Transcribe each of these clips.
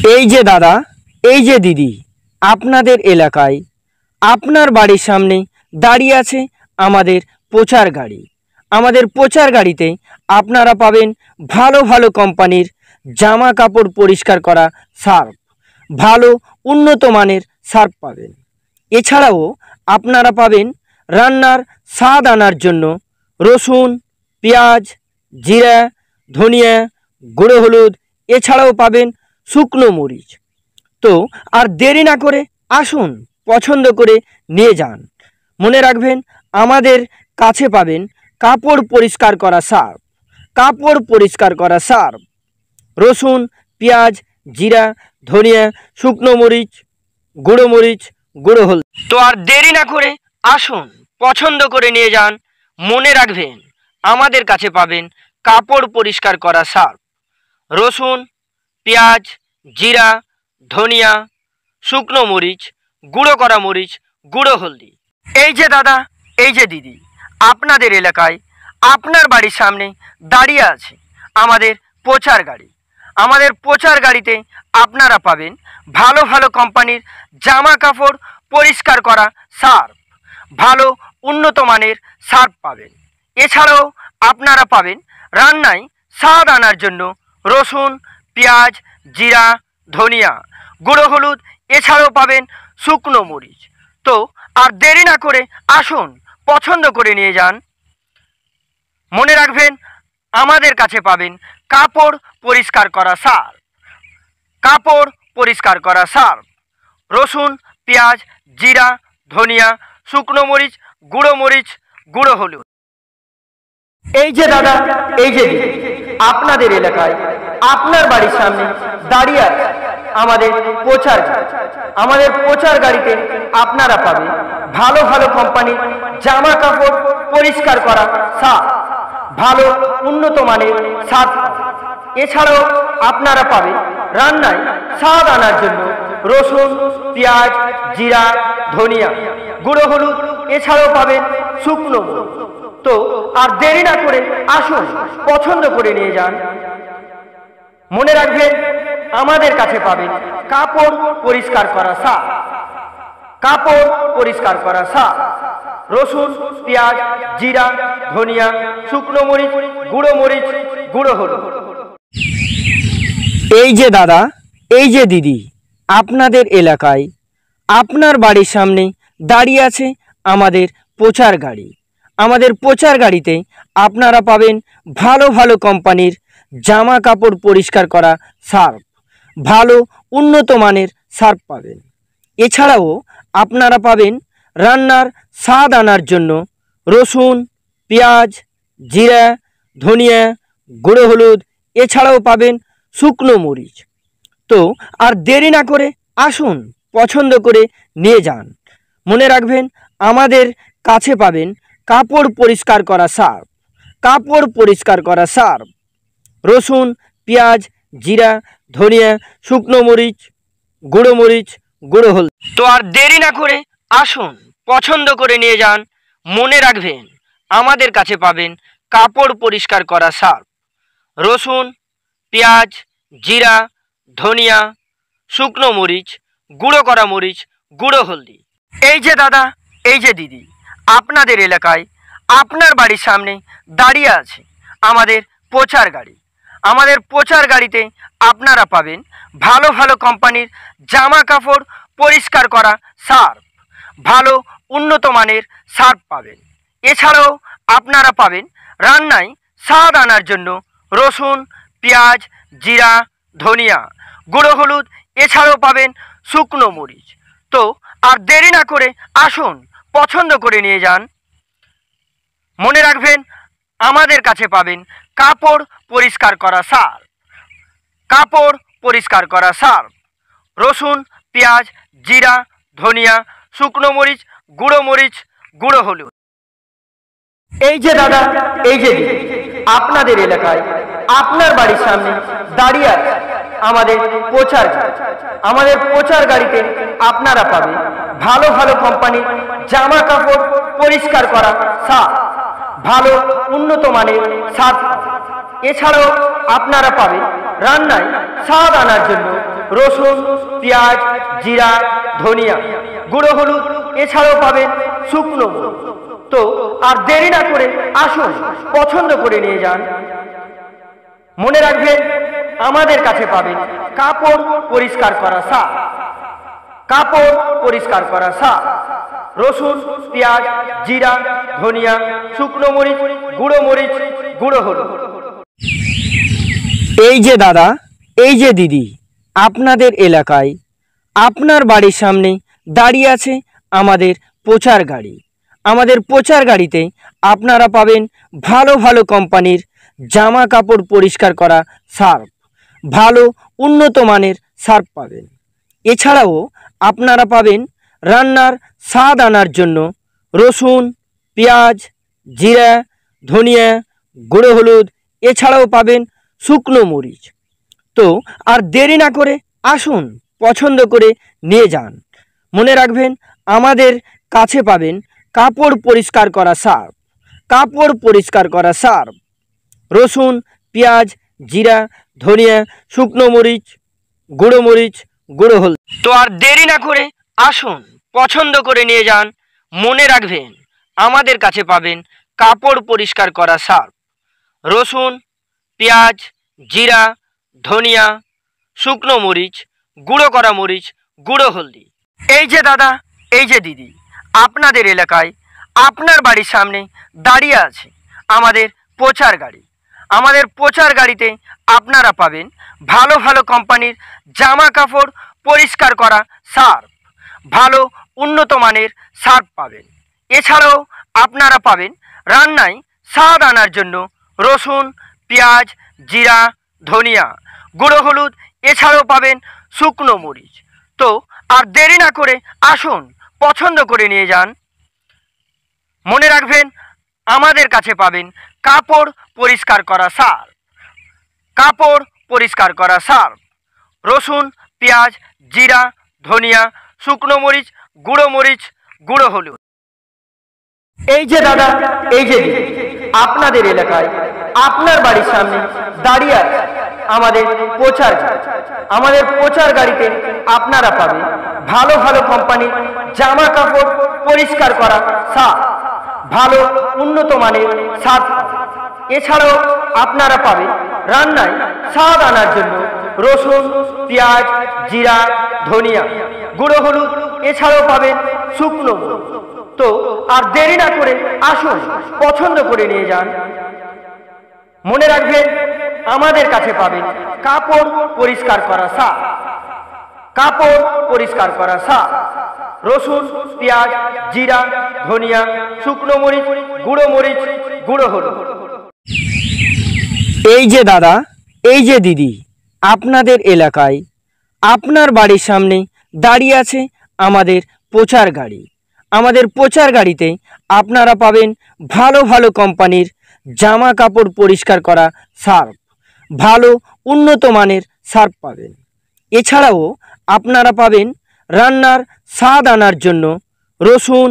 এই যে দাদা, এই যে দিদি, আপনাদের এলাকায় আপনার বাড়ির সামনে দাঁড়িয়ে আছে আমাদের প্রচার গাড়ি। আমাদের প্রচার গাড়িতে আপনারা পাবেন ভালো ভালো কোম্পানির জামা কাপড় পরিষ্কার করা সার্ফ, ভালো উন্নত মানের সার্ফ পাবেন। এছাড়াও আপনারা পাবেন রান্নার স্বাদ আনার জন্য রসুন, পেঁয়াজ, জিরা, ধনিয়া, গুঁড়ো হলুদ, এছাড়াও পাবেন শুকনো মরিচ। তো আর দেরি না করে আসুন, পছন্দ করে নিয়ে যান। মনে রাখবেন, আমাদের কাছে পাবেন কাপড় পরিষ্কার করা সার্ফ, কাপড় পরিষ্কার করা সার্ফ, রসুন, পেঁয়াজ, জিরা, ধনিয়া, শুকনো মরিচ, গুঁড়ো হলুদ। তো আর দেরি না করে আসুন, পছন্দ করে নিয়ে যান। মনে রাখবেন, আমাদের কাছে পাবেন কাপড় পরিষ্কার করা সার্ফ, রসুন, পেঁয়াজ, জিরা, ধনিয়া, শুকনো মরিচ, গুঁড়ো করা মরিচ, গুঁড়ো হলদি। এই যে দাদা, এই যে দিদি, আপনাদের এলাকায় আপনার বাড়ির সামনে দাঁড়িয়ে আছে আমাদের প্রচার গাড়ি। আমাদের প্রচার গাড়িতে আপনারা পাবেন ভালো ভালো কোম্পানির জামা কাপড় পরিষ্কার করা সার্ফ, ভালো উন্নত মানের সার্ফ পাবেন। এছাড়াও আপনারা পাবেন রান্নায় স্বাদ আনার জন্য রসুন, পেঁয়াজ, জিরা, ধনিয়া, গুঁড়ো হলুদ, এছাড়াও পাবেন শুকনো মরিচ। তো আর দেরি না করে আসুন, পছন্দ করে নিয়ে যান। মনে রাখবেন, আমাদের কাছে পাবেন কাপড় পরিষ্কার করা সার্ফ, কাপড় পরিষ্কার করা সার্ফ, রসুন, পেঁয়াজ, জিরা, ধনিয়া, শুকনো মরিচ, গুঁড়ো হলুদ। এই যে দাদা, এই যে দিদি, আপনাদের এলাকায় আপনার বাড়ির সামনে দাঁড়িয়ে আছে আমাদের প্রচার গাড়ি। আমাদের প্রচার গাড়িতে আপনারা পাবেন ভালো ভালো কোম্পানির জামা কাপড় পরিষ্কার করা সার্ফ, ভালো উন্নত মানের সার্ফ। এছাড়াও আপনারা পাবেন রান্নায় স্বাদ আনার জন্য রসুন, পেঁয়াজ, জিরা, ধনিয়া, গুঁড়ো হলুদ, এছাড়াও পাবেন শুকনো মরিচ। তো আর দেরি না করে আসুন, পছন্দ করে নিয়ে যান। মনে রাখবেন, আমাদের কাছে পাবেন কাপড় পরিষ্কার করা সার্ফ, কাপড় পরিষ্কার করা সার্ফ, রসুন, পেঁয়াজ, জিরা, ধনিয়া, শুকনো মরিচ, গুঁড়ো হলুদ। এই যে দাদা, এই যে দিদি, আপনাদের এলাকায় আপনার বাড়ির সামনে দাঁড়িয়ে আছে আমাদের প্রচার গাড়ি। আমাদের প্রচার গাড়িতে আপনারা পাবেন ভালো ভালো কোম্পানির জামা কাপড় পরিষ্কার করা সার্ফ, ভালো উন্নত মানের সার্ফ পাবেন। এছাড়াও আপনারা পাবেন রান্নার স্বাদ আনার জন্য রসুন, পেঁয়াজ, জিরা, ধনিয়া, গুঁড়ো হলুদ, এছাড়াও পাবেন শুকনো মরিচ। তো আর দেরি না করে আসুন, পছন্দ করে নিয়ে যান। মনে রাখবেন, আমাদের কাছে পাবেন কাপড় পরিষ্কার করা সার্ফ, কাপড় পরিষ্কার করা সার্ফ, রসুন, পেঁয়াজ, জিরা, ধনিয়া, শুকনো মরিচ, গুঁড়ো হলুদ। তো আর দেরি না করে আসুন, পছন্দ করে নিয়ে যান। মনে রাখবেন, আমাদের কাছে পাবেন কাপড় পরিষ্কার করা সার্ফ, রসুন, পেঁয়াজ, জিরা, ধনিয়া, শুকনো মরিচ, গুঁড়ো করা মরিচ, গুঁড়ো হলদি। এই যে দাদা, এই যে দিদি, আপনাদের এলাকায় আপনার বাড়ির সামনে দাঁড়িয়ে আছে আমাদের প্রচার গাড়ি। আমাদের প্রচার গাড়িতে আপনারা পাবেন ভালো ভালো কোম্পানির জামা কাপড় পরিষ্কার করা সার্ফ, ভালো উন্নত মানের সার্ফ পাবেন। এছাড়াও আপনারা পাবেন রান্নায় স্বাদ আনার জন্য রসুন, পেঁয়াজ, জিরা, ধনিয়া, গুঁড়ো হলুদ, এছাড়াও পাবেন শুকনো মরিচ। তো আর দেরি না করে আসুন, পছন্দ করে নিয়ে যান। মনে রাখবেন, আমাদের কাছে পাবেন কাপড় পরিষ্কার করা সার্ফ, কাপড় পরিষ্কার করা সার্ফ, রসুন, পেঁয়াজ, জিরা, ধনিয়া, শুকনো মরিচ, গুঁড়ো হলুদ। এই যে দাদা, এই যে দিদি, আপনাদের এলাকায় আপনার বাড়ির সামনে দাঁড়িয়ে আছে আমাদের প্রচার গাড়ি। আমাদের প্রচার গাড়িতে আপনারা পাবেন ভালো ভালো কোম্পানির জামা কাপড় পরিষ্কার করা সার্ফ, ভালো উন্নত মানের সার্ফ। এছাড়াও আপনারা পাবেন রান্নায় স্বাদ আনার জন্য রসুন, পেঁয়াজ, জিরা, ধনিয়া, গুঁড়ো হলুদ, এছাড়াও পাবেন শুকনো মরিচ। তো আর দেরি না করে আসুন, পছন্দ করে নিয়ে যান। মনে রাখবেন, আমাদের কাছে পাবেন কাপড় পরিষ্কার করা সার, কাপড় পরিষ্কার করা সার, রসুন, পেঁয়াজ, জিরা, ধনিয়া, শুকনো মরিচ, গুঁড়ো হলুদ। এই যে দাদা, এই যে দিদি, আপনাদের এলাকায় আপনার বাড়ির সামনে দাঁড়িয়ে আছে আমাদের প্রচার গাড়ি। আমাদের প্রচার গাড়িতে আপনারা পাবেন ভালো ভালো কোম্পানির জামা কাপড় পরিষ্কার করা সার্ফ, ভালো উন্নত মানের সার্ফ পাবেন। এছাড়াও আপনারা পাবেন রান্নার স্বাদ আনার জন্য রসুন, পেঁয়াজ, জিরা, ধনিয়া, গুঁড়ো হলুদ, এছাড়াও পাবেন শুকনো মরিচ। তো আর দেরি না করে আসুন, পছন্দ করে নিয়ে যান। মনে রাখবেন, আমাদের কাছে পাবেন কাপড় পরিষ্কার করা সার্ফ, কাপড় পরিষ্কার করা সার্ফ, রসুন, পেঁয়াজ, জিরা, ধনিয়া, শুকনো মরিচ, গুঁড়ো হলুদ। তো আর দেরি না করে আসুন, পছন্দ করে নিয়ে যান। মনে রাখবেন, আমাদের কাছে পাবেন কাপড় পরিষ্কার করা সার্ফ, রসুন, পেঁয়াজ, জিরা, ধনিয়া, শুকনো মরিচ, গুঁড়ো হলদি। এই যে দাদা, এই যে দিদি, আপনাদের এলাকায় আপনার বাড়ির সামনে দাঁড়িয়ে আছে আমাদের প্রচার গাড়ি। আমাদের প্রচার গাড়িতে আপনারা পাবেন ভালো ভালো কোম্পানির জামা কাপড় পরিষ্কার করা সার্ফ, ভালো উন্নত মানের সার্ফ পাবেন। এছাড়াও আপনারা পাবেন রান্নায় স্বাদ আনার জন্য রসুন, পেঁয়াজ, জিরা, ধনিয়া, গুঁড়ো হলুদ, এছাড়াও পাবেন শুকনো মরিচ। তো আর দেরি না করে আসুন, পছন্দ করে নিয়ে যান। মনে রাখবেন, আমাদের কাছে পাবেন কাপড় পরিষ্কার করা সার্ফ, কাপড় পরিষ্কার করা সার্ফ, রসুন, পেঁয়াজ, জিরা, ধনিয়া, শুকনো মরিচ, গুঁড়ো হলুদ। এই যে দাদা, এই যে দিদি, আপনাদের এলাকায় আপনার বাড়ির সামনে দাঁড়িয়ে আছে আমাদের প্রচার গাড়ি। আমাদের প্রচার গাড়িতে আপনারা পাবেন ভালো ভালো কোম্পানির জামা কাপড় পরিষ্কার করা সার্ফ, ভালো উন্নত মানের সার্ফ। এছাড়াও আপনারা পাবেন রান্নায় স্বাদ আনার জন্য রসুন, পেঁয়াজ, জিরা, ধনিয়া, গুঁড়ো হলুদ, এছাড়াও পাবেন শুকনো মরিচ। তো আর দেরি না করে আসুন, পছন্দ করে নিয়ে যান। মনে রাখবেন, আমাদের কাছে পাবেন কাপড় পরিষ্কার করা সার্ফ, কাপড় পরিষ্কার করা সার্ফ, রসুন, পেঁয়াজ, জিরা, ধনিয়া, শুকনো মরিচ, গুঁড়ো হলুদ। এই যে দাদা, এই যে দিদি, আপনাদের এলাকায় আপনার বাড়ির সামনে দাঁড়িয়ে আছে আমাদের প্রচার গাড়ি। আমাদের প্রচার গাড়িতে আপনারা পাবেন ভালো ভালো কোম্পানির জামা কাপড় পরিষ্কার করা সার্ফ, ভালো উন্নত মানের সার্ফ পাবেন। এছাড়াও আপনারা পাবেন রান্নার স্বাদ আনার জন্য রসুন,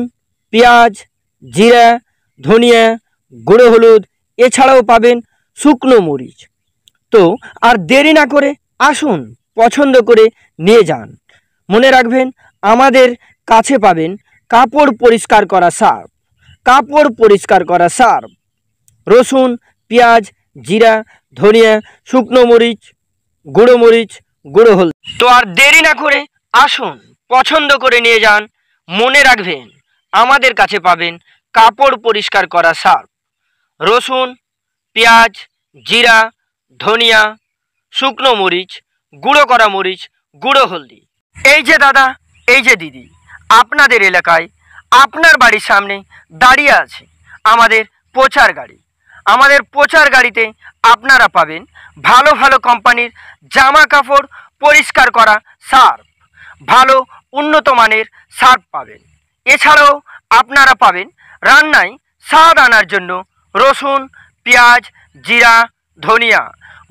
পেঁয়াজ, জিরা, ধনিয়া, গুঁড়ো হলুদ, এছাড়াও পাবেন শুকনো মরিচ। তো আর দেরি না করে আসুন, পছন্দ করে নিয়ে যান। মনে রাখবেন, আমাদের কাছে পাবেন কাপড় পরিষ্কার করা সার্ফ, কাপড় পরিষ্কার করা সার্ফ, রসুন, পেঁয়াজ, জিরা, ধনিয়া, শুকনো মরিচ, গুঁড়ো হলুদ। তো আর দেরি না করে আসুন, পছন্দ করে নিয়ে যান। মনে রাখবেন, আমাদের কাছে পাবেন কাপড় পরিষ্কার করা সার্ফ, রসুন, পেঁয়াজ, জিরা, ধনিয়া, শুকনো মরিচ, গুঁড়ো হলদি। এই যে দাদা, এই যে দিদি, আপনাদের এলাকায় আপনার বাড়ির সামনে দাঁড়িয়ে আছে আমাদের প্রচার গাড়ি। আমাদের প্রচার গাড়িতে আপনারা পাবেন ভালো ভালো কোম্পানির জামা কাপড় পরিষ্কার করা সার্ফ, ভালো উন্নত মানের সার্ফ পাবেন। এছাড়াও আপনারা পাবেন রান্নায় স্বাদ আনার জন্য রসুন, পেঁয়াজ, জিরা, ধনিয়া,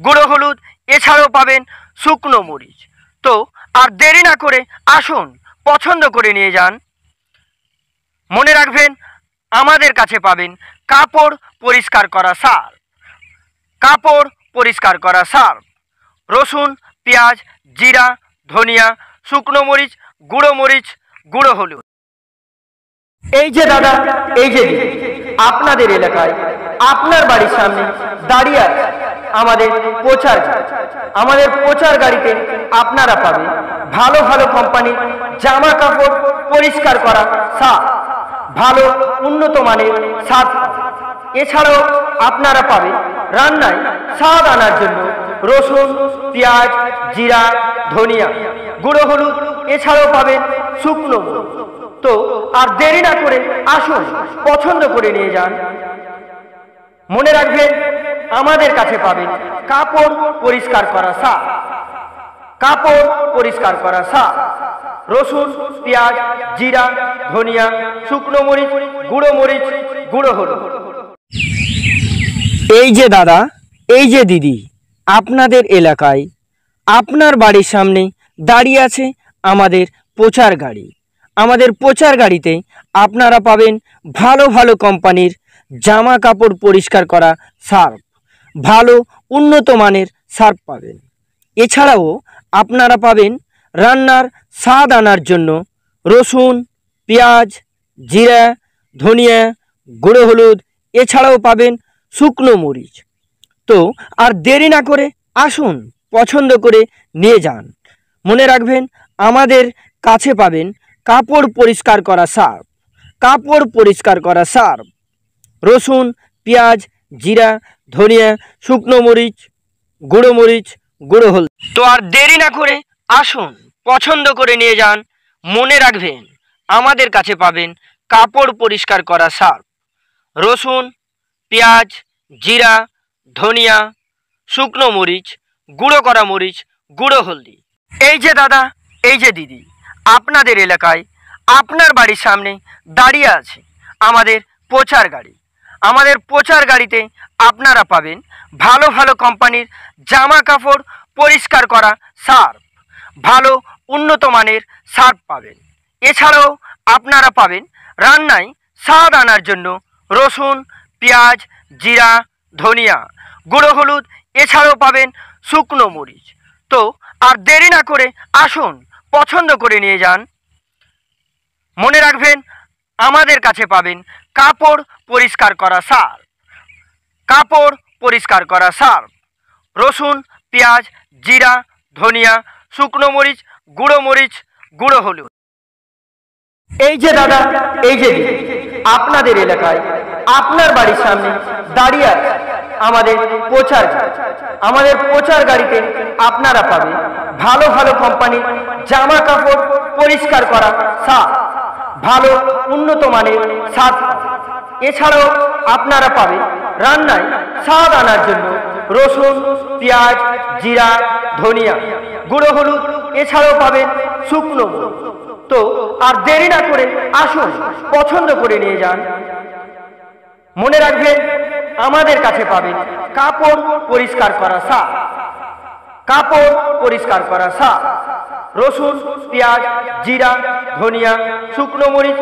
গুঁড়ো হলুদ, এছাড়াও পাবেন শুকনো মরিচ। তো আর দেরি না করে আসুন, পছন্দ করে নিয়ে যান। মনে রাখবেন, আমাদের কাছে পাবেন কাপড় পরিষ্কার করা সার্ফ, কাপড় পরিষ্কার করা সার্ফ, রসুন, পেঁয়াজ, জিরা, ধনিয়া, শুকনো মরিচ, গুঁড়ো মরিচ, গুঁড়ো হলুদ। এই যে দাদা, এই যে দিদি, আপনাদের এলাকায় আপনার বাড়ির সামনে দাঁড়িয়ে আছে আমাদের প্রচার গাড়ি। আমাদের প্রচার গাড়িতে আপনারা পাবেন ভালো ভালো কোম্পানির জামা কাপড় পরিষ্কার করা সার্ফ, ভালো উন্নত মানের সার্ফ। এছাড়াও আপনারা পাবেন রান্নায় স্বাদ আনার জন্য রসুন, পেঁয়াজ, জিরা, ধনিয়া, গুঁড়ো হলুদ। এছাড়াও পাবেন শুকনো মরিচ। তো আর দেরি না করে আসুন, পছন্দ করে নিয়ে যান। মনে রাখবেন আমাদের কাছে পাবেন কাপড় পরিষ্কার করা সার্ফ, কাপড় পরিষ্কার করা সার্ফ, রসুন, পেঁয়াজ, জিরা, ধনিয়া, শুকনো মরিচ, গুঁড়ো হলুদ। এই যে দাদা, এই যে দিদি, আপনাদের এলাকায় আপনার বাড়ির সামনে দাঁড়িয়ে আছে আমাদের প্রচার গাড়ি। আমাদের প্রচার গাড়িতে আপনারা পাবেন ভালো ভালো কোম্পানির জামা কাপড় পরিষ্কার করা সার্ফ, ভালো উন্নত মানের সার্ফ পাবেন। এছাড়াও আপনারা পাবেন রান্নার স্বাদ আনার জন্য রসুন, পেঁয়াজ, জিরা, ধনিয়া, গুঁড়ো হলুদ। এছাড়াও পাবেন শুকনো মরিচ। তো আর দেরি না করে আসুন, পছন্দ করে নিয়ে যান। মনে রাখবেন আমাদের কাছে পাবেন কাপড় পরিষ্কার করা সার্ফ, কাপড় পরিষ্কার করা সার্ফ, রসুন, পেঁয়াজ, জিরা, ধনিয়া, শুকনো মরিচ, গুঁড়ো হলুদ। তো আর দেরি না করে আসুন, পছন্দ করে নিয়ে যান। মনে রাখবেন আমাদের কাছে পাবেন কাপড় পরিষ্কার করা সার্ফ, রসুন, পেঁয়াজ, জিরা, ধনিয়া, শুকনো মরিচ, গুঁড়ো হলদি। এই যে দাদা, এই যে দিদি, আপনাদের এলাকায় আপনার বাড়ির সামনে দাঁড়িয়ে আছে আমাদের প্রচার গাড়ি। আমাদের প্রচার গাড়িতে আপনারা পাবেন ভালো ভালো কোম্পানির জামা কাপড় পরিষ্কার করা সার্ফ, ভালো উন্নত মানের সার্ফ পাবেন। এছাড়াও আপনারা পাবেন রান্নায় স্বাদ আনার জন্য রসুন, পেঁয়াজ, জিরা, ধনিয়া, গুঁড়ো হলুদ। এছাড়াও পাবেন শুকনো মরিচ। তো আর দেরি না করে আসুন, পছন্দ করে নিয়ে যান। মনে রাখবেন আমাদের কাছে পাবেন কাপড় পরিষ্কার করা সার্ফ, কাপড় পরিষ্কার করা সার্ফ, রসুন, পেঁয়াজ, জিরা, ধনিয়া, শুকনো মরিচ, গুঁড়ো হলুদ। এই যে দাদা, এই যে দিদি, আপনাদের এলাকায় আপনার বাড়ির সামনে দাঁড়িয়ে আছে আমাদের প্রচার গাড়ি। আমাদের প্রচার গাড়িতে আপনারা পাবেন ভালো ভালো কোম্পানির জামা কাপড় পরিষ্কার করা সার্ফ, ভালো উন্নত মানের সার্ফ। এছাড়াও আপনারা পাবেন রান্নায় স্বাদ আনার জন্য রসুন, পেঁয়াজ, জিরা, ধনিয়া, গুঁড়ো হলুদ। এছাড়াও পাবেন শুকনো মরিচ। তো আর দেরি না করে আসুন, পছন্দ করে নিয়ে যান। মনে রাখবেন আমাদের কাছে পাবেন কাপড় পরিষ্কার করা সার্ফ, কাপড় পরিষ্কার করা সার্ফ, রসুন, পেঁয়াজ, জিরা, ধনিয়া, শুকনো মরিচ,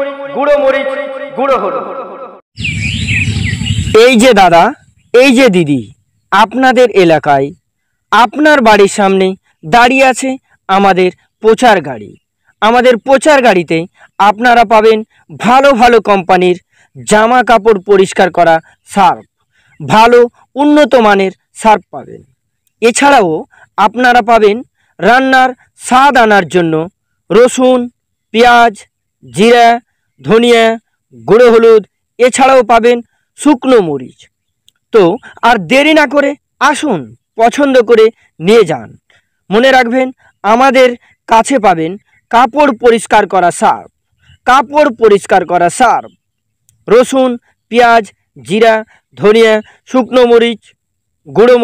গুঁড়ো হলুদ। এই যে দাদা, এই যে দিদি, আপনাদের এলাকায় আপনার বাড়ির সামনে দাঁড়িয়ে আছে আমাদের প্রচার গাড়ি। আমাদের প্রচার গাড়িতে আপনারা পাবেন ভালো ভালো কোম্পানির জামা কাপড় পরিষ্কার করা সার্ফ, ভালো উন্নত মানের সার্ফ পাবেন। এছাড়াও আপনারা পাবেন রান্নার স্বাদ আনার জন্য রসুন, পেঁয়াজ, জিরা, ধনিয়া, গুঁড়ো হলুদ। এছাড়াও পাবেন শুকনো মরিচ। তো আর দেরি না করে আসুন, পছন্দ করে নিয়ে যান। মনে রাখবেন আমাদের কাছে পাবেন কাপড় পরিষ্কার করা সার্ফ, কাপড় পরিষ্কার করা সার্ফ, রসুন, পেঁয়াজ, জিরা, ধনিয়া, শুকনো মরিচ, গুঁড়ো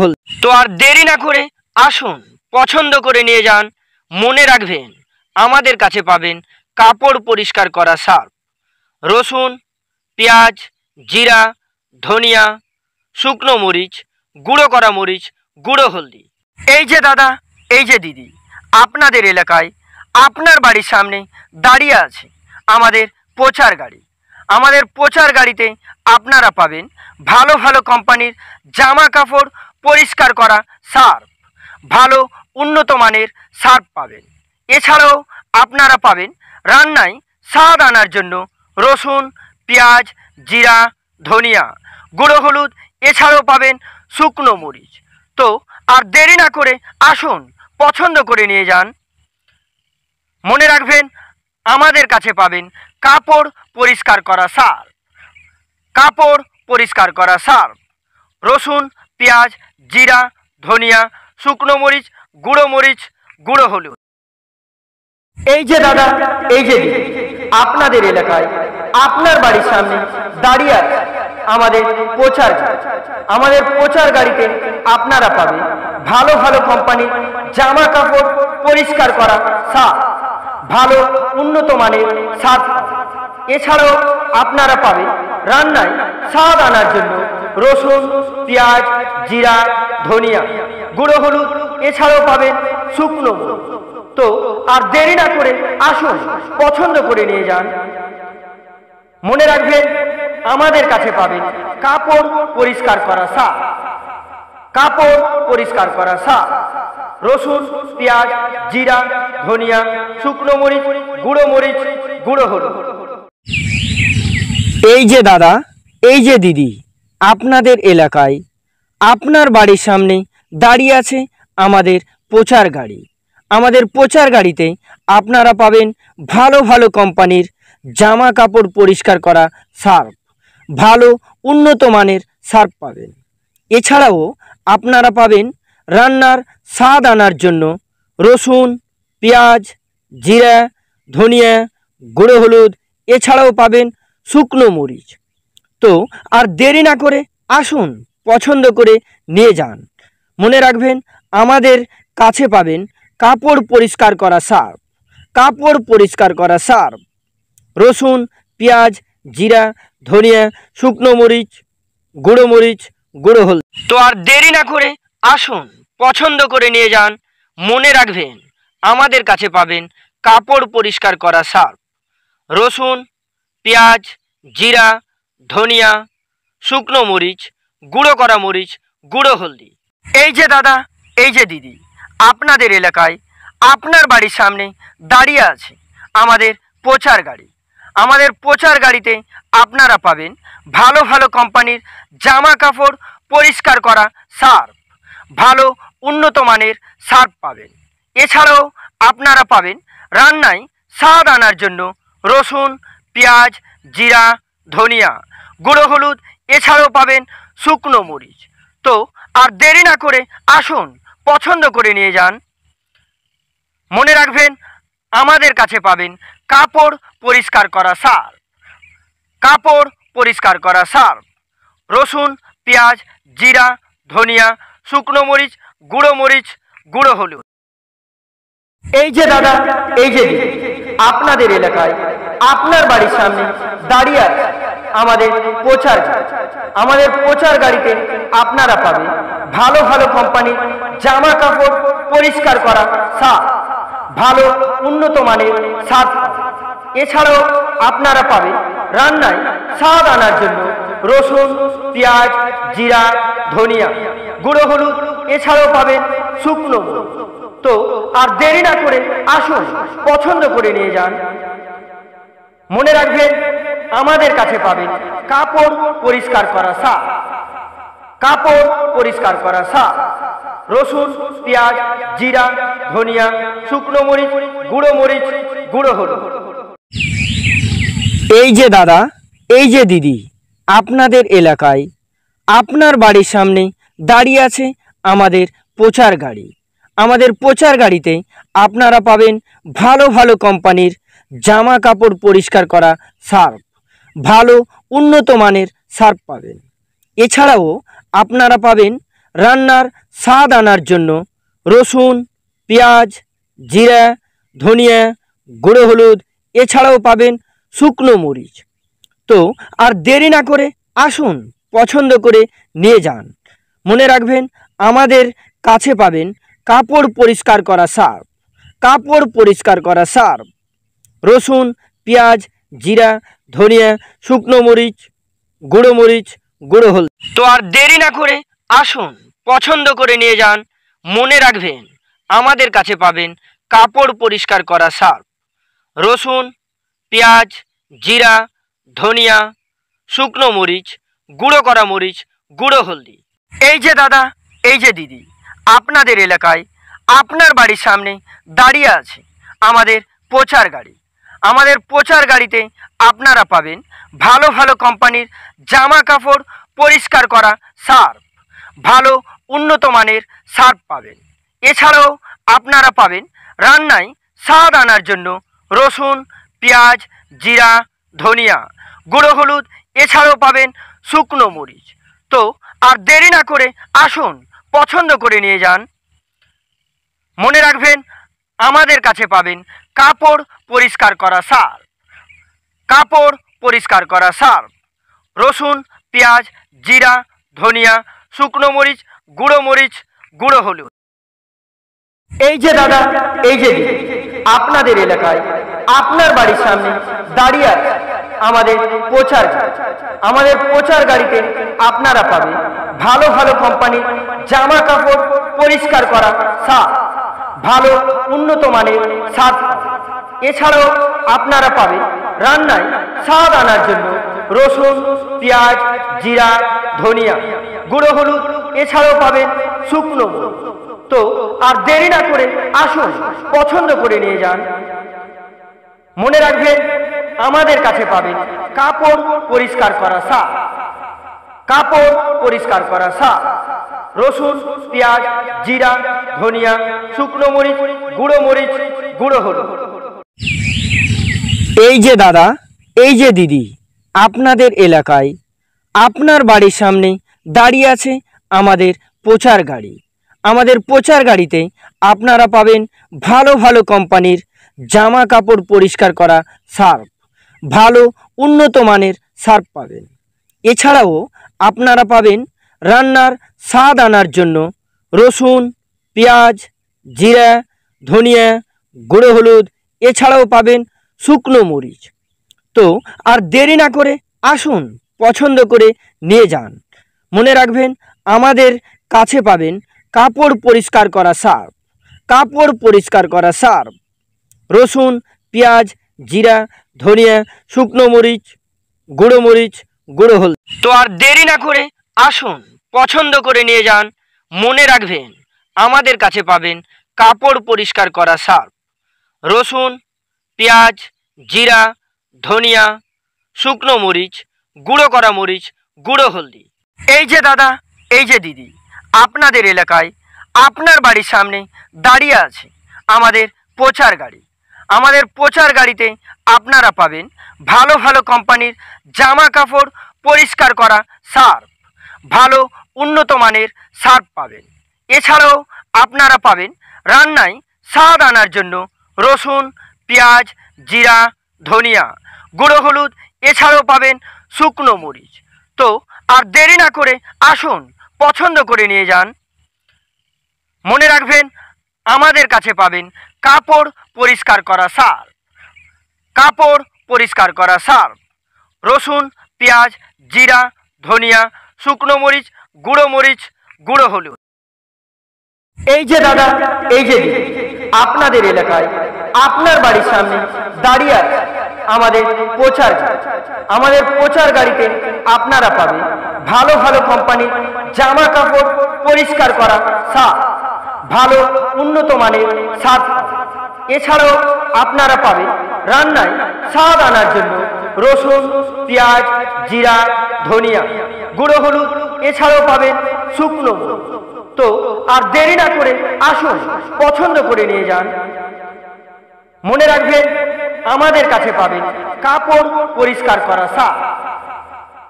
হলুদ। তো আর দেরি না করে আসুন, পছন্দ করে নিয়ে যান। মনে রাখবেন আমাদের কাছে পাবেন কাপড় পরিষ্কার করা সার্ফ, রসুন, পেঁয়াজ, জিরা, ধনিয়া, শুকনো মরিচ, গুঁড়ো হলদি। এই যে দাদা, এই যে দিদি, আপনাদের এলাকায় আপনার বাড়ির সামনে দাঁড়িয়ে আছে আমাদের প্রচার গাড়ি। আমাদের প্রচার গাড়িতে আপনারা পাবেন ভালো ভালো কোম্পানির জামা কাপড় পরিষ্কার করা সার্ফ, ভালো উন্নত মানের সার্ফ পাবেন। এছাড়াও আপনারা পাবেন রান্নায় স্বাদ আনার জন্য রসুন, পেঁয়াজ, জিরা, ধনিয়া, গুঁড়ো হলুদ, এছাড়াও পাবেন শুকনো মরিচ। তো আর দেরি না করে আসুন, পছন্দ করে নিয়ে যান। মনে রাখবেন, আমাদের কাছে পাবেন কাপড় পরিষ্কার করা সার্ফ, কাপড় পরিষ্কার করা সার্ফ, রসুন, পেঁয়াজ, জিরা, ধনিয়া, শুকনো মরিচ, গুঁড়ো হলুদ। এই যে দাদা, এই যে আপনাদের এলাকায় আপনার বাড়ির সামনে দাঁড়িয়ে আছে আমাদের প্রচার গাড়ি। আমাদের প্রচার গাড়িতে আপনারা পাবেন ভালো ভালো কোম্পানির জামা কাপড় পরিষ্কার করা সার্ফ, ভালো উন্নত মানের সার্ফ। এছাড়াও আপনারা পাবেন রান্নায় স্বাদ আনার জন্য রসুন, পেঁয়াজ, জিরা, ধনিয়া, গুঁড়ো হলুদ, এছাড়াও পাবেন শুকনো মরিচ। তো আর দেরি না করে আসুন, পছন্দ করে নিয়ে যান। মনে রাখবেন, আমাদের কাছে পাবেন কাপড় পরিষ্কার করা সার্ফ, কাপড় পরিষ্কার করা সার্ফ, রসুন, পেঁয়াজ, জিরা, ধনিয়া, শুকনো মরিচ, গুঁড়ো হলুদ। এই যে দাদা, এই যে দিদি, আপনাদের এলাকায় আপনার বাড়ির সামনে দাঁড়িয়ে আছে আমাদের প্রচার গাড়ি। আমাদের প্রচার গাড়িতে আপনারা পাবেন ভালো ভালো কোম্পানির জামা কাপড় পরিষ্কার করা সার্ফ, ভালো উন্নত মানের সার্ফ পাবেন। এছাড়াও আপনারা পাবেন রান্নার স্বাদ আনার জন্য রসুন, পেঁয়াজ, জিরা, ধনিয়া, গুঁড়ো হলুদ, এছাড়াও পাবেন শুকনো মরিচ। তো আর দেরি না করে আসুন, পছন্দ করে নিয়ে যান। মনে রাখবেন, আমাদের কাছে পাবেন কাপড় পরিষ্কার করা সার্ফ, কাপড় পরিষ্কার করা সার্ফ, রসুন, পেঁয়াজ, জিরা, ধনিয়া, শুকনো মরিচ, গুঁড়ো হলুদ। তো আর দেরি না করে আসুন, পছন্দ করে নিয়ে যান। মনে রাখবেন, আমাদের কাছে পাবেন কাপড় পরিষ্কার করা সার্ফ, রসুন, পেঁয়াজ, জিরা, ধনিয়া, শুকনো মরিচ, গুঁড়ো হলদি। এই যে দাদা, এই যে দিদি, আপনাদের এলাকায় আপনার বাড়ির সামনে দাঁড়িয়ে আছে আমাদের প্রচার গাড়ি। আমাদের প্রচার গাড়িতে আপনারা পাবেন ভালো ভালো কোম্পানির জামা কাপড় পরিষ্কার করা সার্ফ, ভালো উন্নত মানের সার্ফ পাবেন। এছাড়াও আপনারা পাবেন রান্নায় স্বাদ আনার জন্য রসুন, পেঁয়াজ, জিরা, ধনিয়া, গুঁড়ো হলুদ, এছাড়াও পাবেন শুকনো মরিচ। তো আর দেরি না করে আসুন, পছন্দ করে নিয়ে যান। মনে রাখবেন, আমাদের কাছে পাবেন কাপড় পরিষ্কার করা সার্ফ, কাপড় পরিষ্কার করা সার্ফ, রসুন, পেঁয়াজ, জিরা, ধনিয়া, শুকনো মরিচ, গুঁড়ো হলুদ। এই যে দাদা, এই যে দিদি, আপনাদের এলাকায় আপনার বাড়ির সামনে দাঁড়িয়ে আছে আমাদের প্রচার গাড়ি। আমাদের প্রচার গাড়িতে আপনারা পাবেন ভালো ভালো কোম্পানির জামা কাপড় পরিষ্কার করা সার্ফ, ভালো উন্নত মানের সার্ফ। এছাড়াও আপনারা পাবেন রান্নায় স্বাদ আনার জন্য রসুন, পেঁয়াজ, জিরা, ধনিয়া, গুঁড়ো হলুদ, এছাড়াও পাবেন শুকনো মরিচ। তো আর দেরি না করে আসুন, পছন্দ করে নিয়ে যান। মনে রাখবেন, আমাদের কাছে পাবেন কাপড় পরিষ্কার করা সার্ফ, কাপড় পরিষ্কার করা সার্ফ, রসুন, পেঁয়াজ, জিরা, ধনিয়া, শুকনো মরিচ, গুঁড়ো হলুদ। এই যে দাদা, এই যে দিদি, আপনাদের এলাকায় আপনার বাড়ির সামনে দাঁড়িয়ে আছে আমাদের প্রচার গাড়ি। আমাদের প্রচার গাড়িতে আপনারা পাবেন ভালো ভালো কোম্পানির জামা কাপড় পরিষ্কার করা সার্ফ, ভালো উন্নত মানের সার্ফ পাবেন। এছাড়াও আপনারা পাবেন রান্নার স্বাদ আনার জন্য রসুন, পেঁয়াজ, জিরা, ধনিয়া, গুঁড়ো হলুদ, এছাড়াও পাবেন শুকনো মরিচ। তো আর দেরি না করে আসুন, পছন্দ করে নিয়ে যান। মনে রাখবেন, আমাদের কাছে পাবেন কাপড় পরিষ্কার করা সার্ফ, কাপড় পরিষ্কার করা সার্ফ, রসুন, পেঁয়াজ, জিরা, ধনিয়া, শুকনো মরিচ, গুঁড়ো হলুদ। তো আর দেরি না করে আসুন, পছন্দ করে নিয়ে যান। মনে রাখবেন, আমাদের কাছে পাবেন কাপড় পরিষ্কার করা সার্ফ, রসুন, পেঁয়াজ, জিরা, ধনিয়া, শুকনো মরিচ, গুঁড়ো করা মরিচ, গুঁড়ো হলদি। এই যে দাদা, এই যে দিদি, আপনাদের এলাকায় আপনার বাড়ির সামনে দাঁড়িয়ে আছে আমাদের প্রচার গাড়ি। আমাদের প্রচার গাড়িতে আপনারা পাবেন ভালো ভালো কোম্পানির জামা কাপড় পরিষ্কার করা সার্ফ, ভালো উন্নত মানের সার্ফ পাবেন। এছাড়াও আপনারা পাবেন রান্নায় স্বাদ আনার জন্য রসুন, পেঁয়াজ, জিরা, ধনিয়া, গুঁড়ো হলুদ, এছাড়াও পাবেন শুকনো মরিচ। তো আর দেরি না করে আসুন, পছন্দ করে নিয়ে যান। মনে রাখবেন, আমাদের কাছে পাবেন কাপড় পরিষ্কার করা সার্ফ, কাপড় পরিষ্কার করা সার্ফ, রসুন, পেঁয়াজ, জিরা, ধনিয়া, শুকনো মরিচ, গুঁড়ো হলুদ। এই যে দাদা, এই যে দিদি, আপনাদের এলাকায় আপনার বাড়ির সামনে দাঁড়িয়ে আছে আমাদের প্রচার গাড়ি। আমাদের প্রচার গাড়িতে আপনারা পাবেন ভালো ভালো কোম্পানির জামা কাপড় পরিষ্কার করা সার্ফ, ভালো উন্নত মানের সার্ফ। এছাড়াও আপনারা পাবেন রান্নায় স্বাদ আনার জন্য রসুন, পেঁয়াজ, জিরা, ধনিয়া, গুঁড়ো হলুদ, এছাড়াও পাবেন শুকনো মরিচ। তো আর দেরি না করে আসুন, পছন্দ করে নিয়ে যান। মনে রাখবেন, আমাদের কাছে পাবেন কাপড় পরিষ্কার করা সার্ফ, কাপড় পরিষ্কার করা সার্ফ, রসুন, পেঁয়াজ, জিরা, ধনিয়া, শুকনো মরিচ, গুঁড়ো হলুদ। এই যে দাদা, এই যে দিদি, আপনাদের এলাকায় আপনার বাড়ির সামনে দাঁড়িয়ে আছে আমাদের প্রচার গাড়ি। আমাদের প্রচার গাড়িতে আপনারা পাবেন ভালো ভালো কোম্পানির জামা কাপড় পরিষ্কার করা সার্ফ, ভালো উন্নত মানের সার্ফ পাবেন। এছাড়াও আপনারা পাবেন রান্নার স্বাদ আনার জন্য রসুন, পেঁয়াজ, জিরা, ধনিয়া, গুঁড়ো হলুদ, এছাড়াও পাবেন শুকনো মরিচ। তো আর দেরি না করে আসুন, পছন্দ করে নিয়ে যান। মনে রাখবেন, আমাদের কাছে পাবেন কাপড় পরিষ্কার করা সার্ফ, কাপড় পরিষ্কার করা সার্ফ, রসুন, পেঁয়াজ, জিরা, ধনিয়া, শুকনো মরিচ, গুঁড়ো হলুদ। তো আর দেরি না করে আসুন, পছন্দ করে নিয়ে যান। মনে রাখবেন, আমাদের কাছে পাবেন কাপড় পরিষ্কার করা সার্ফ, রসুন, পেঁয়াজ, জিরা, ধনিয়া, শুকনো মরিচ, গুঁড়ো করা মরিচ, গুঁড়ো হলদি। এই যে দাদা, এই যে দিদি, আপনাদের এলাকায় আপনার বাড়ির সামনে দাঁড়িয়ে আছে আমাদের প্রচার গাড়ি। আমাদের প্রচার গাড়িতে আপনারা পাবেন ভালো ভালো কোম্পানির জামা কাপড় পরিষ্কার করা সার্ফ, ভালো উন্নত মানের সার্ফ পাবেন। এছাড়াও আপনারা পাবেন রান্নায় স্বাদ আনার জন্য রসুন, পেঁয়াজ, জিরা, ধনিয়া, গুঁড়ো হলুদ, এছাড়াও পাবেন শুকনো মরিচ। তো আর দেরি না করে আসুন, পছন্দ করে নিয়ে যান। মনে রাখবেন, আমাদের কাছে পাবেন কাপড় পরিষ্কার করা সার্ফ, কাপড় পরিষ্কার করা সার্ফ, রসুন, পেঁয়াজ, জিরা, ধনিয়া, শুকনো মরিচ, গুঁড়ো হলুদ। এই যে দাদা, এই যে দিদি, আপনাদের এলাকায় আপনার বাড়ির সামনে দাঁড়িয়ে আছে আমাদের প্রচার গাড়ি। আমাদের প্রচার গাড়িতে আপনারা পাবেন ভালো ভালো কোম্পানির জামা কাপড় পরিষ্কার করা সার্ফ, ভালো উন্নত মানের সার্ফ। এছাড়াও আপনারা পাবেন রান্নায় স্বাদ আনার জন্য রসুন, পেঁয়াজ, জিরা, ধনিয়া, গুঁড়ো হলুদ, এছাড়াও পাবেন শুকনো মরিচ। তো আর দেরি না করে আসুন, পছন্দ করে নিয়ে যান। মনে রাখবেন, আমাদের কাছে পাবেন কাপড় পরিষ্কার করা সার্ফ,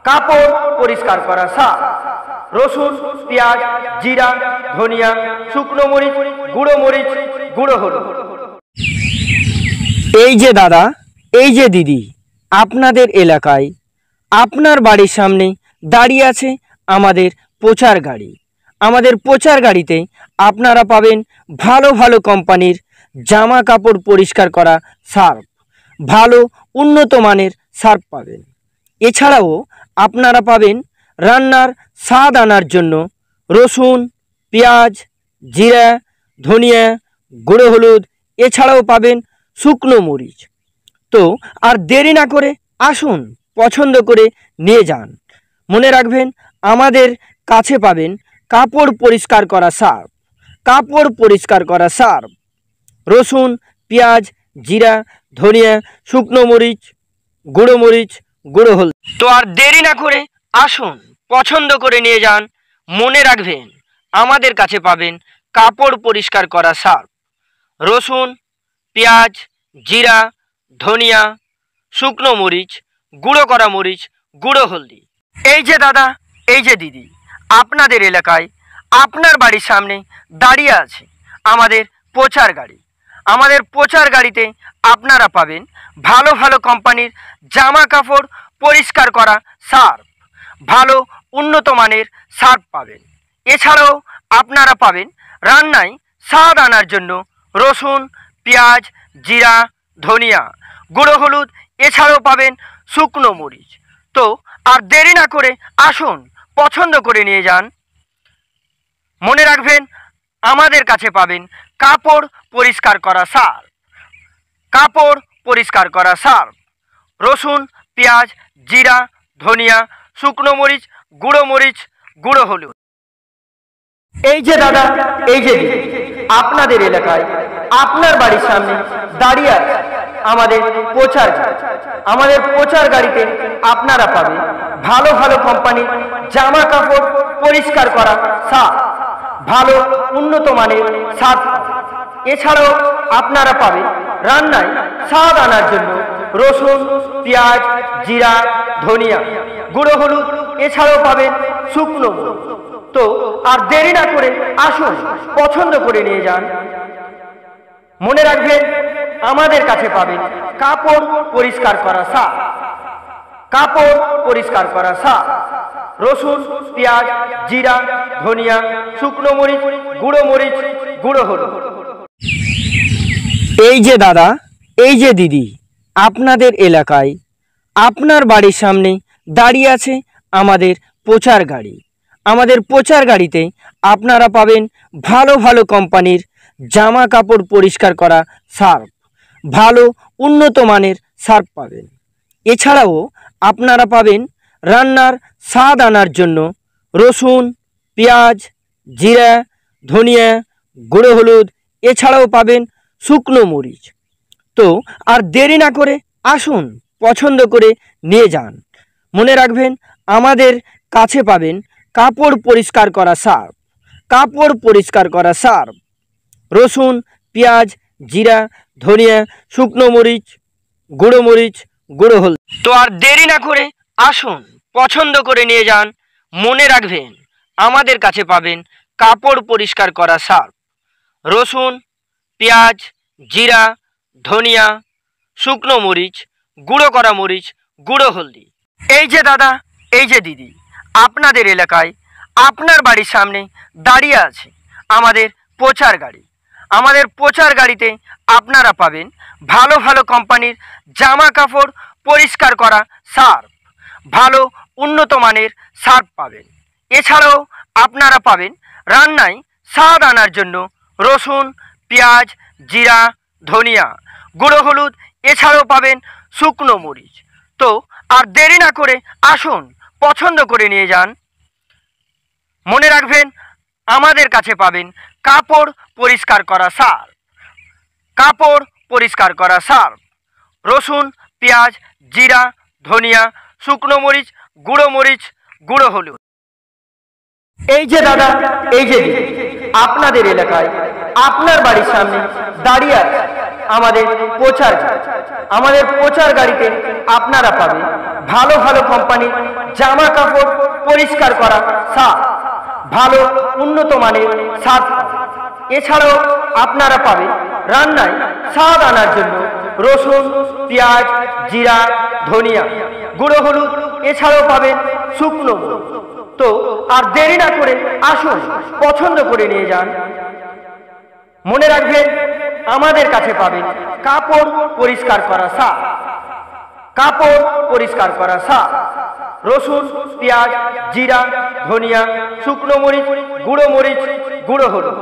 কাপড় পরিষ্কার করা সার্ফ, রসুন, পেঁয়াজ, জিরা, ধনিয়া, শুকনো মরিচ, গুঁড়ো হলুদ। এই যে দাদা, এই যে দিদি, আপনাদের এলাকায় আপনার বাড়ির সামনে দাঁড়িয়ে আছে আমাদের প্রচার গাড়ি। আমাদের প্রচার গাড়িতে আপনারা পাবেন ভালো ভালো কোম্পানির জামা কাপড় পরিষ্কার করা সার্ফ, ভালো উন্নত মানের সার্ফ পাবেন। এছাড়াও আপনারা পাবেন রান্নার স্বাদ আনার জন্য রসুন, পেঁয়াজ, জিরা, ধনিয়া, গুঁড়ো হলুদ, এছাড়াও পাবেন শুকনো মরিচ। তো আর দেরি না করে আসুন, পছন্দ করে নিয়ে যান। মনে রাখবেন, আমাদের কাছে পাবেন কাপড় পরিষ্কার করা সার্ফ, কাপড় পরিষ্কার করা সার্ফ, রসুন, পেঁয়াজ, জিরা, ধনিয়া, শুকনো মরিচ, গুঁড়ো মরিচ, গুঁড়ো হলুদ। তো আর দেরি না করে আসুন, পছন্দ করে নিয়ে যান। মনে রাখবেন, আমাদের কাছে পাবেন কাপড় পরিষ্কার করা সার্ফ, রসুন, পেঁয়াজ, জিরা, ধনিয়া, শুকনো মরিচ, গুঁড়ো করা মরিচ, গুঁড়ো হলদি। এই যে দাদা, এই যে দিদি, আপনাদের এলাকায় আপনার বাড়ির সামনে দাঁড়িয়ে আছে আমাদের প্রচার গাড়ি। আমাদের প্রচার গাড়িতে আপনারা পাবেন ভালো ভালো কোম্পানির জামা কাপড় পরিষ্কার করা সার্ফ, ভালো উন্নত মানের সার্ফ পাবেন। এছাড়াও আপনারা পাবেন রান্নায় স্বাদ আনার জন্য রসুন, পেঁয়াজ, জিরা, ধনিয়া, গুঁড়ো হলুদ, এছাড়াও পাবেন শুকনো মরিচ। তো আর দেরি না করে আসুন, পছন্দ করে নিয়ে যান। মনে রাখবেন, আমাদের কাছে পাবেন কাপড় পরিষ্কার করা সার্ফ, কাপড় পরিষ্কার করা সার্ফ, রসুন, পেঁয়াজ, জিরা, ধনিয়া, শুকনো মরিচ, গুঁড়ো হলুদ। এই যে দাদা, এই যে দিদি, আপনাদের এলাকায় আপনার বাড়ির সামনে দাঁড়িয়ে আছে আমাদের প্রচার গাড়ি। আমাদের প্রচার গাড়িতে আপনারা পাবেন ভালো ভালো কোম্পানির জামা কাপড় পরিষ্কার করা সার্ফ, ভালো উন্নত মানের সার্ফ। এছাড়াও আপনারা পাবেন রান্নায় স্বাদ আনার জন্য রসুন, পেঁয়াজ, জিরা, ধনিয়া, গুঁড়ো হলুদ, এছাড়াও পাবেন শুকনো মরিচ। তো আর দেরি না করে আসুন, পছন্দ করে নিয়ে যান। মনে রাখবেন, আমাদের কাছে পাবেন কাপড় পরিষ্কার করা সার্ফ, কাপড় পরিষ্কার করা সার্ফ, রসুন, পেঁয়াজ, জিরা, ধনিয়া, শুকনো মরিচ, গুঁড়ো হলুদ। এই যে দাদা, এই যে দিদি, আপনাদের এলাকায় আপনার বাড়ির সামনে দাঁড়িয়ে আছে আমাদের প্রচার গাড়ি। আমাদের প্রচার গাড়িতে আপনারা পাবেন ভালো ভালো কোম্পানির জামা কাপড় পরিষ্কার করা সার্ফ, ভালো উন্নত মানের সার্ফ পাবেন। এছাড়াও আপনারা পাবেন রান্নার স্বাদ আনার জন্য রসুন, পেঁয়াজ, জিরা, ধনিয়া, গুঁড়ো হলুদ, এছাড়াও পাবেন শুকনো মরিচ। তো আর দেরি না করে আসুন, পছন্দ করে নিয়ে যান। মনে রাখবেন, আমাদের কাছে পাবেন কাপড় পরিষ্কার করা সার্ফ, কাপড় পরিষ্কার করা সার্ফ, রসুন, পেঁয়াজ, জিরা, ধনিয়া, শুকনো মরিচ, গুঁড়ো হলুদ। তো আর দেরি না করে আসুন, পছন্দ করে নিয়ে যান। মনে রাখবেন, আমাদের কাছে পাবেন কাপড় পরিষ্কার করা সার্ফ, রসুন, পেঁয়াজ, জিরা, ধনিয়া, শুকনো মরিচ, গুঁড়ো করা মরিচ, গুঁড়ো হলদি। এই যে দাদা, এই যে দিদি, আপনাদের এলাকায় আপনার বাড়ির সামনে দাঁড়িয়ে আছে আমাদের প্রচার গাড়ি। আমাদের প্রচার গাড়িতে আপনারা পাবেন ভালো ভালো কোম্পানির জামা কাপড় পরিষ্কার করা সার্ফ, ভালো উন্নত মানের সার্ফ পাবেন। এছাড়াও আপনারা পাবেন রান্নায় স্বাদ আনার জন্য রসুন, পেঁয়াজ, জিরা, ধনিয়া, গুঁড়ো হলুদ, এছাড়াও পাবেন শুকনো মরিচ। তো আর দেরি না করে আসুন, পছন্দ করে নিয়ে যান। মনে রাখবেন, আমাদের কাছে পাবেন কাপড় পরিষ্কার করা সার্ফ, কাপড় পরিষ্কার করা সার্ফ, রসুন, পেঁয়াজ, জিরা, ধনিয়া, শুকনো মরিচ, গুঁড়ো হলুদ। এই যে দাদা, এই যে দিদি, আপনাদের এলাকায় আপনার বাড়ির সামনে দাঁড়িয়ে আছে আমাদের প্রচার গাড়ি। আমাদের প্রচার গাড়িতে আপনারা পাবেন ভালো ভালো কোম্পানির জামা কাপড় পরিষ্কার করা সার্ফ, ভালো উন্নত মানের সার্ফ। এছাড়াও আপনারা পাবেন রান্নায় স্বাদ আনার জন্য রসুন, পেঁয়াজ, জিরা, ধনিয়া, গুঁড়ো হলুদ, এছাড়াও পাবেন শুকনো মরিচ। তো আর দেরি না করে আসুন, পছন্দ করে নিয়ে যান। মনে রাখবেন, আমাদের কাছে পাবেন কাপড় পরিষ্কার করা সার্ফ, কাপড় পরিষ্কার করা সার্ফ, রসুন, পেঁয়াজ, জিরা, ধনিয়া, শুকনো মরিচ, গুঁড়ো হলুদ।